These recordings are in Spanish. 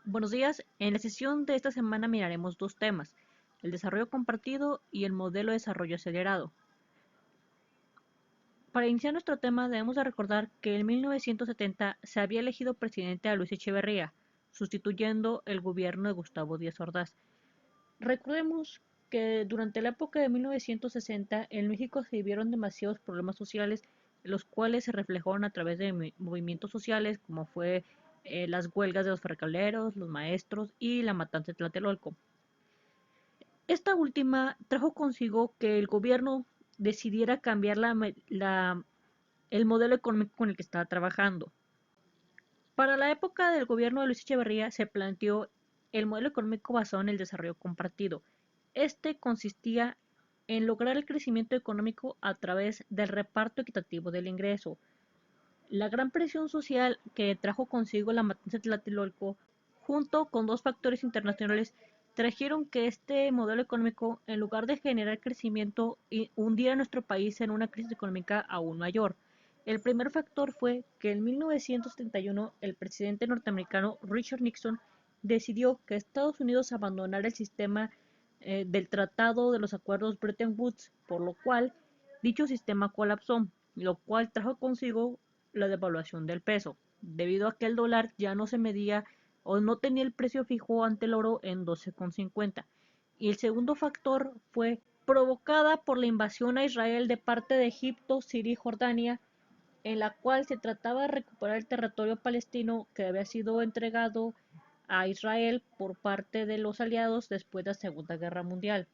Buenos días, en la sesión de esta semana miraremos dos temas, el desarrollo compartido y el modelo de desarrollo acelerado. Para iniciar nuestro tema debemos de recordar que en 1970 se había elegido presidente a Luis Echeverría, sustituyendo el gobierno de Gustavo Díaz Ordaz. Recordemos que durante la época de 1960 en México se vivieron demasiados problemas sociales, los cuales se reflejaron a través de movimientos sociales como fue las huelgas de los ferrocarrileros, los maestros y la matanza de Tlatelolco. Esta última trajo consigo que el gobierno decidiera cambiar el modelo económico con el que estaba trabajando. Para la época del gobierno de Luis Echeverría se planteó el modelo económico basado en el desarrollo compartido. Este consistía en lograr el crecimiento económico a través del reparto equitativo del ingreso. La gran presión social que trajo consigo la matanza de Tlatelolco, junto con dos factores internacionales, trajeron que este modelo económico, en lugar de generar crecimiento, hundiera a nuestro país en una crisis económica aún mayor. El primer factor fue que en 1971 el presidente norteamericano Richard Nixon decidió que Estados Unidos abandonara el sistema del Tratado de los Acuerdos Bretton Woods, por lo cual dicho sistema colapsó, lo cual trajo consigo la devaluación del peso, debido a que el dólar ya no se medía o no tenía el precio fijo ante el oro en 12,50. Y el segundo factor fue provocada por la invasión a Israel de parte de Egipto, Siria y Jordania, en la cual se trataba de recuperar el territorio palestino que había sido entregado a Israel por parte de los aliados después de la Segunda Guerra Mundial.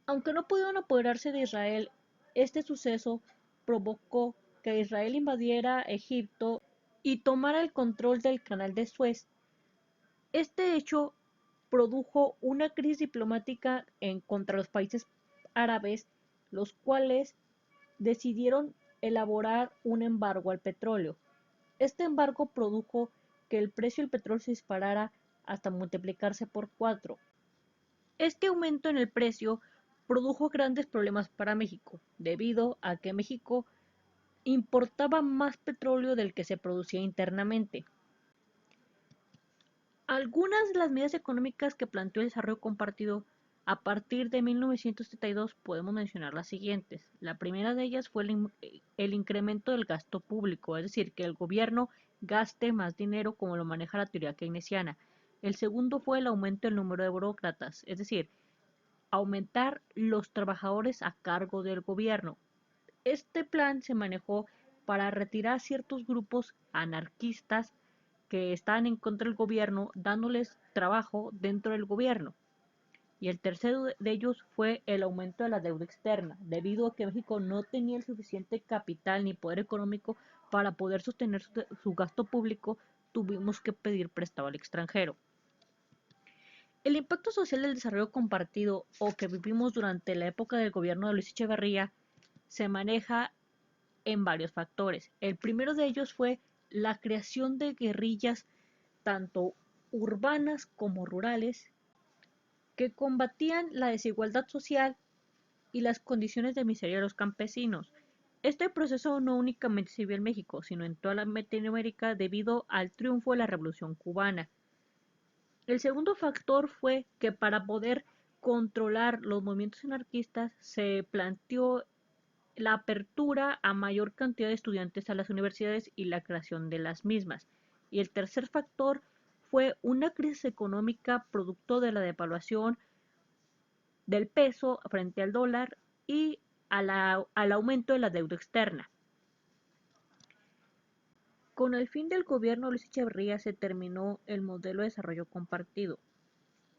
Aunque no pudieron apoderarse de Israel, este suceso provocó que Israel invadiera Egipto y tomara el control del Canal de Suez. Este hecho produjo una crisis diplomática contra los países árabes, los cuales decidieron elaborar un embargo al petróleo. Este embargo produjo que el precio del petróleo se disparara hasta multiplicarse por 4. Este aumento en el precio produjo grandes problemas para México, debido a que México importaba más petróleo del que se producía internamente. Algunas de las medidas económicas que planteó el desarrollo compartido a partir de 1972 podemos mencionar las siguientes. La primera de ellas fue el incremento del gasto público, es decir, que el gobierno gaste más dinero como lo maneja la teoría keynesiana. El segundo fue el aumento del número de burócratas, es decir, aumentar los trabajadores a cargo del gobierno. Este plan se manejó para retirar ciertos grupos anarquistas que estaban en contra del gobierno, dándoles trabajo dentro del gobierno. Y el tercero de ellos fue el aumento de la deuda externa, debido a que México no tenía el suficiente capital ni poder económico para poder sostener su gasto público, tuvimos que pedir prestado al extranjero. El impacto social del desarrollo compartido o que vivimos durante la época del gobierno de Luis Echeverría se maneja en varios factores. El primero de ellos fue la creación de guerrillas tanto urbanas como rurales que combatían la desigualdad social y las condiciones de miseria de los campesinos. Este proceso no únicamente se vio en México, sino en toda Latinoamérica debido al triunfo de la Revolución cubana. El segundo factor fue que para poder controlar los movimientos anarquistas se planteó la apertura a mayor cantidad de estudiantes a las universidades y la creación de las mismas. Y el tercer factor fue una crisis económica producto de la devaluación del peso frente al dólar y al aumento de la deuda externa. Con el fin del gobierno de Luis Echeverría se terminó el modelo de desarrollo compartido.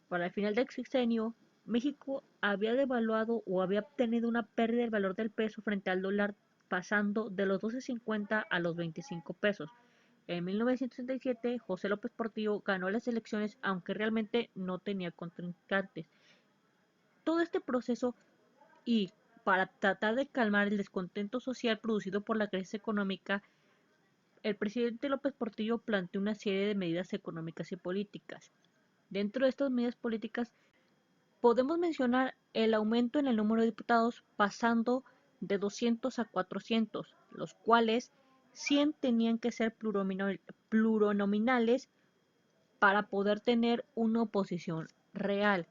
Para el final del sexenio, México había devaluado o había obtenido una pérdida del valor del peso frente al dólar pasando de los 12.50 a los 25 pesos. En 1967, José López Portillo ganó las elecciones aunque realmente no tenía contrincantes. Todo este proceso y para tratar de calmar el descontento social producido por la crisis económica, el presidente López Portillo planteó una serie de medidas económicas y políticas. Dentro de estas medidas políticas podemos mencionar el aumento en el número de diputados pasando de 200 a 400, los cuales 100 tenían que ser plurinominales para poder tener una oposición real.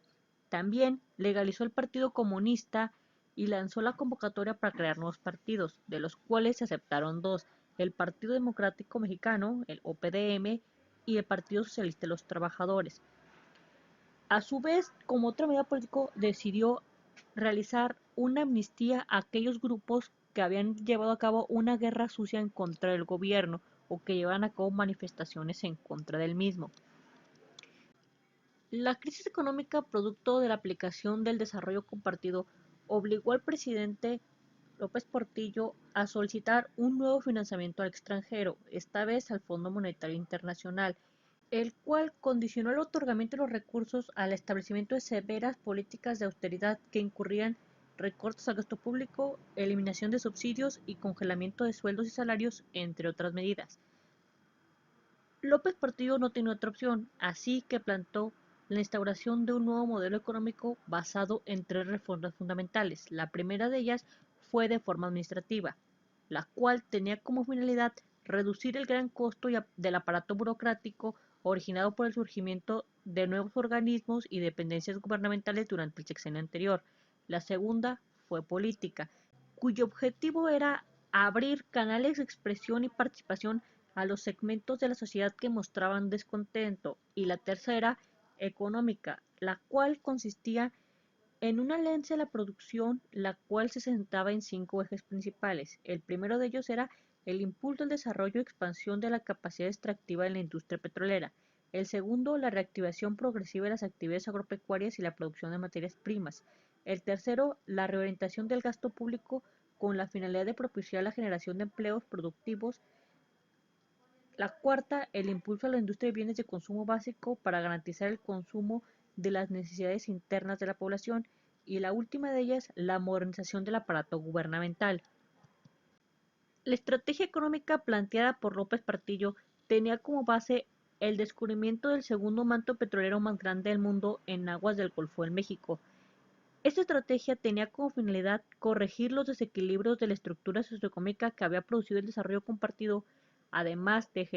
También legalizó el Partido Comunista y lanzó la convocatoria para crear nuevos partidos, de los cuales se aceptaron dos: el Partido Democrático Mexicano, el OPDM, y el Partido Socialista de los Trabajadores. A su vez, como otra medida política, decidió realizar una amnistía a aquellos grupos que habían llevado a cabo una guerra sucia en contra del gobierno o que llevaban a cabo manifestaciones en contra del mismo. La crisis económica producto de la aplicación del desarrollo compartido obligó al presidente López Portillo a solicitar un nuevo financiamiento al extranjero, esta vez al Fondo Monetario Internacional, el cual condicionó el otorgamiento de los recursos al establecimiento de severas políticas de austeridad que incurrían recortes al gasto público, eliminación de subsidios y congelamiento de sueldos y salarios, entre otras medidas. López Portillo no tenía otra opción, así que plantó la instauración de un nuevo modelo económico basado en tres reformas fundamentales. La primera de ellas fue de forma administrativa, la cual tenía como finalidad reducir el gran costo del aparato burocrático originado por el surgimiento de nuevos organismos y dependencias gubernamentales durante el sexenio anterior. La segunda fue política, cuyo objetivo era abrir canales de expresión y participación a los segmentos de la sociedad que mostraban descontento, y la tercera, económica, la cual consistía en una alianza de la producción, la cual se centraba en cinco ejes principales. El primero de ellos era el impulso al desarrollo y expansión de la capacidad extractiva de la industria petrolera. El segundo, la reactivación progresiva de las actividades agropecuarias y la producción de materias primas. El tercero, la reorientación del gasto público con la finalidad de propiciar la generación de empleos productivos. La cuarta, el impulso a la industria de bienes de consumo básico para garantizar el consumo de las necesidades internas de la población. Y la última de ellas, la modernización del aparato gubernamental. La estrategia económica planteada por López Portillo tenía como base el descubrimiento del segundo manto petrolero más grande del mundo en aguas del Golfo de México. Esta estrategia tenía como finalidad corregir los desequilibrios de la estructura socioeconómica que había producido el desarrollo compartido, además de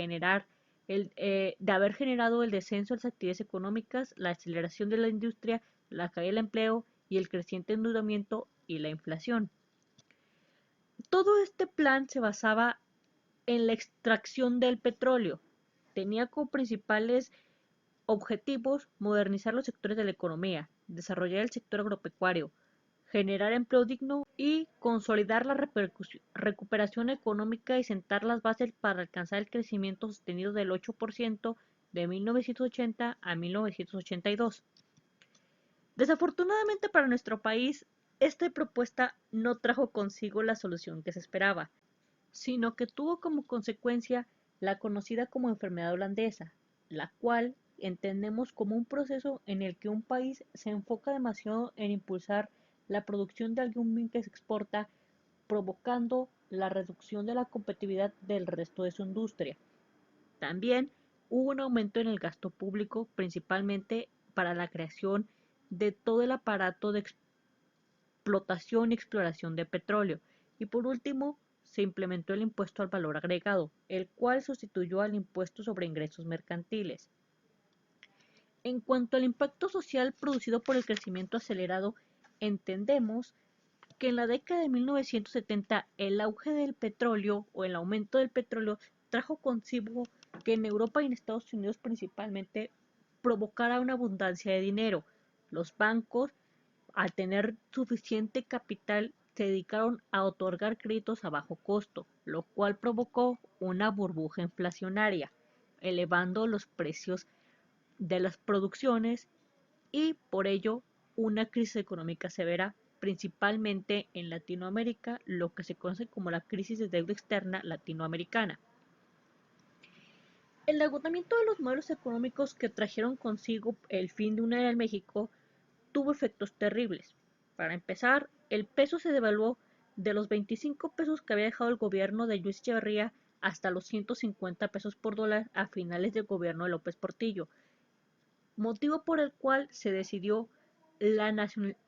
haber generado el descenso de las actividades económicas, la aceleración de la industria, la caída del empleo y el creciente endeudamiento y la inflación. Todo este plan se basaba en la extracción del petróleo. Tenía como principales objetivos modernizar los sectores de la economía, desarrollar el sector agropecuario, generar empleo digno y consolidar la recuperación económica y sentar las bases para alcanzar el crecimiento sostenido del 8% de 1980 a 1982. Desafortunadamente para nuestro país, esta propuesta no trajo consigo la solución que se esperaba, sino que tuvo como consecuencia la conocida como enfermedad holandesa, la cual entendemos como un proceso en el que un país se enfoca demasiado en impulsar la producción de algún bien que se exporta, provocando la reducción de la competitividad del resto de su industria. También hubo un aumento en el gasto público, principalmente para la creación de todo el aparato de explotación y exploración de petróleo. Y por último, se implementó el impuesto al valor agregado, el cual sustituyó al impuesto sobre ingresos mercantiles. En cuanto al impacto social producido por el crecimiento acelerado, entendemos que en la década de 1970 el auge del petróleo o el aumento del petróleo trajo consigo que en Europa y en Estados Unidos principalmente provocara una abundancia de dinero. Los bancos, al tener suficiente capital, se dedicaron a otorgar créditos a bajo costo, lo cual provocó una burbuja inflacionaria, elevando los precios de las producciones y por ello una crisis económica severa, principalmente en Latinoamérica, lo que se conoce como la crisis de deuda externa latinoamericana. El agotamiento de los modelos económicos que trajeron consigo el fin de una era en México tuvo efectos terribles. Para empezar, el peso se devaluó de los 25 pesos que había dejado el gobierno de Luis Echeverría hasta los 150 pesos por dólar a finales del gobierno de López Portillo, motivo por el cual se decidió la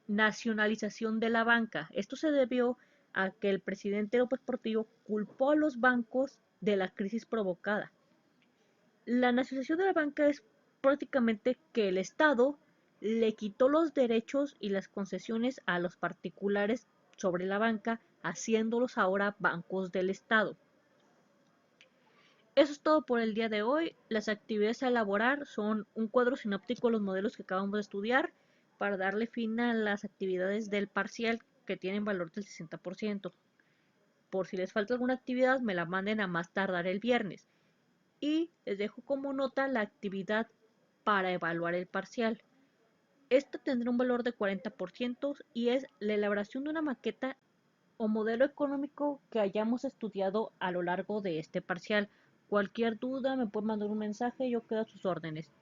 nacionalización de la banca. Esto se debió a que el presidente López Portillo culpó a los bancos de la crisis provocada. La nacionalización de la banca es prácticamente que el Estado le quitó los derechos y las concesiones a los particulares sobre la banca, haciéndolos ahora bancos del Estado. Eso es todo por el día de hoy. Las actividades a elaborar son un cuadro sinóptico de los modelos que acabamos de estudiar para darle fin a las actividades del parcial que tienen valor del 60%. Por si les falta alguna actividad, me la manden a más tardar el viernes. Y les dejo como nota la actividad para evaluar el parcial. Esta tendrá un valor de 40% y es la elaboración de una maqueta o modelo económico que hayamos estudiado a lo largo de este parcial. Cualquier duda me puede mandar un mensaje, yo quedo a sus órdenes.